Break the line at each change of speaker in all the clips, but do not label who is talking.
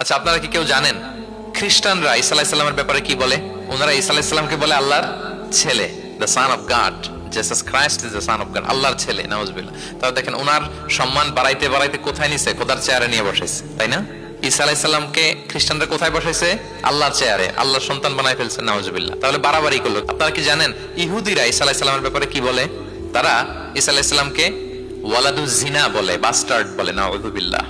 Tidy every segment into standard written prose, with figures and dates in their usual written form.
আচ্ছা, আপনারা কি কেউ জানেন খ্রিস্টানরা ঈসা আলাইহিস সালামের ব্যাপারে কি বলে? ওনারা ঈসা আলাইহিস সালামকে বলে আল্লাহর ছেলে, the son of god. Jesus Christ is the son of god, আল্লাহর ছেলে। নাউজুবিল্লাহ। তাহলে দেখেন ওনার সম্মান বাড়াইতে বাড়াইতে কোথায় নিছে? খোদার চেয়ারে নিয়ে বসাইছে, তাই না? ঈসা আলাইহিস সালামকে খ্রিস্টানরা কোথায় বসাইছে? আল্লাহর চেয়ারে, আল্লাহর সন্তান বানায় ফেলছে। নাউজুবিল্লাহ। তাহলে বাড়াবাড়ি করলো। আপনারা কি জানেন ইহুদিরা ঈসা আলাইহিস সালামের ব্যাপারে কি বলে? তারা ঈসা আলাইহিস সালামকে ওয়ালাদু জিনা বলে, বাস্টার্ড বলে। নাউজুবিল্লাহ।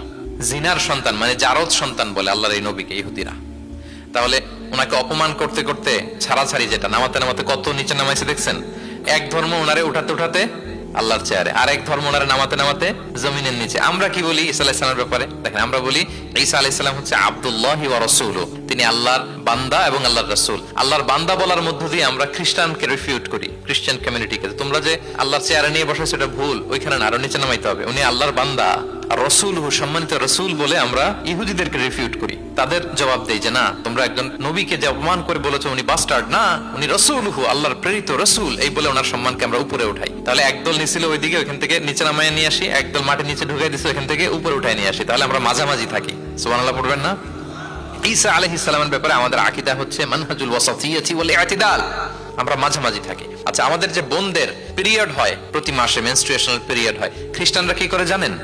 জিনার সন্তান মানে জারদ সন্তান বলে আল্লাহর এই নবীকে ইহুদিরা। তাহলে ওনাকে অপমান করতে করতে ছাড়াছাড়ি, যেটা নামাতে নামাতে কত নিচে নামাইছে দেখছেন? এক ধর্ম ওনারে উঠাতে উঠাতে আল্লাহর চেয়ারে, আর এক ধর্ম ওনারে নামাতে নামাতে জমিনের নিচে। আমরা কি বলি ঈসা আলাইহিস সালামের ব্যাপারে? দেখেন, আমরা বলি ঈসা আলাইহিস সালাম হচ্ছে আব্দুল্লাহি ওয়া রাসূলুহু, তিনি আল্লাহর বান্দা এবং আল্লাহর রাসূল। আল্লাহর বান্দা বলার মধ্য দিয়ে আমরা খ্রিস্টানকে রিফিউট করি, খ্রিস্টান কমিউনিটিকে। তোমরা যে আল্লাহর চেয়ারে নিয়ে বসাইছো এটা ভুল, ওইখানে না, আরো নিচে নামাইতে হবে। উনি আল্লাহর বান্দা আর রাসূলুহু, সম্মানিত রাসূল বলে আমরা ইহুদিদেরকে রিফিউট করি। তাদের জবাব দেই যে না, তোমরা একজন নবীকে যে অপমান করে বলেছো উনি বাস্টার্ড, না, উনি রাসূলুহু, আল্লাহর প্রেরিত রাসূল, এই বলে ওনার সম্মানকে আমরা উপরে উঠাই। তাহলে একদল নিছিল ওইদিকে, ওইখান থেকে নিচে নামায় নিয়ে আসি, একদল মাটির নিচে ঢুকাই দিছে, ওইখান থেকে উপরে উঠাই নিয়ে আসি। তাহলে আমরা মাঝামাঝি থাকি। সুবহানাল্লাহ পড়বেন না? ঈসা আলাইহিস সালামের ব্যাপারে আমাদের আকীদা হচ্ছে মানহাজুল ওয়াসাতিয়্যাতি ওয়াল ইতিদাল, আমরা মাঝামাঝি থাকি। আচ্ছা, আমাদের যে বোনদের পিরিয়ড হয় প্রতি মাসে, মেনস্ট্রুয়েশনাল পিরিয়ড হয়, খ্রিস্টানরা কি করে জানেন?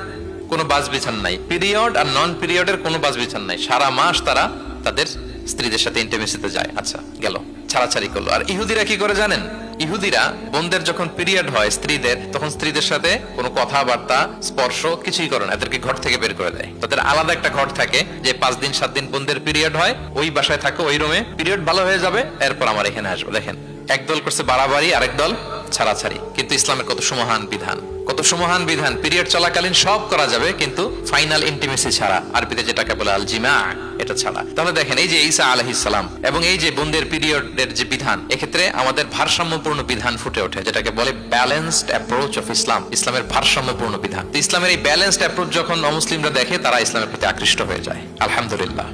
কোনো বাজ বিছান নাই, পিরিয়ড আর নন পিরিয়ডের কোনো বাজ বিছান নাই। সারা মাস তারা তাদের স্ত্রীদের সাথে ইন্টিমেসিতে যায়। আচ্ছা, গেল, ছাড়াছাড়ি করলো। আর ইহুদিরা কি করে জানেন? ইহুদিরা বোনদের যখন পিরিয়ড হয় স্ত্রীদের, তখন স্ত্রীদের সাথে কোনো কথাবার্তা, স্পর্শ কিছুই করে না, এদেরকে ঘর থেকে বের করে দেয়। তাদের আলাদা একটা ঘর থাকে, যে 5 দিন 7 দিন বোনদের পিরিয়ড হয়, ওই বাসায় থাকে, ওই রুমে। পিরিয়ড ভালো হয়ে যাবে, এরপর আমার এখানে আসবে। দেখেন, একদল করছে বাড়াবাড়ি, আরেক দল ছাড়াছাড়ি। কিন্তু ইসলামের কত সুমহান বিধান, কত সুমহান বিধান! পিরিয়ড চলাকালীন সব করা যাবে, কিন্তু ফাইনাল ইন্টিমেসি ছাড়া, আরবিতে যেটাকে বলে আল জিমা, এটা ছাড়া। তাহলে দেখেন, এই যে ঈসা আলাইহিস সালাম এবং এই যে বোনদের পিরিয়ডের যে বিধান, এক্ষেত্রে আমাদের ভারসাম্যপূর্ণ বিধান ফুটে ওঠে, যেটাকে বলে ব্যালেন্সড অ্যাপ্রোচ অফ ইসলাম, ইসলামের ভারসাম্যপূর্ণ বিধান। ইসলামের এই ব্যালেন্সড অ্যাপ্রোচ যখন অমুসলিমরা দেখে, তারা ইসলামের প্রতি আকৃষ্ট হয়ে যায়। আলহামদুলিল্লাহ।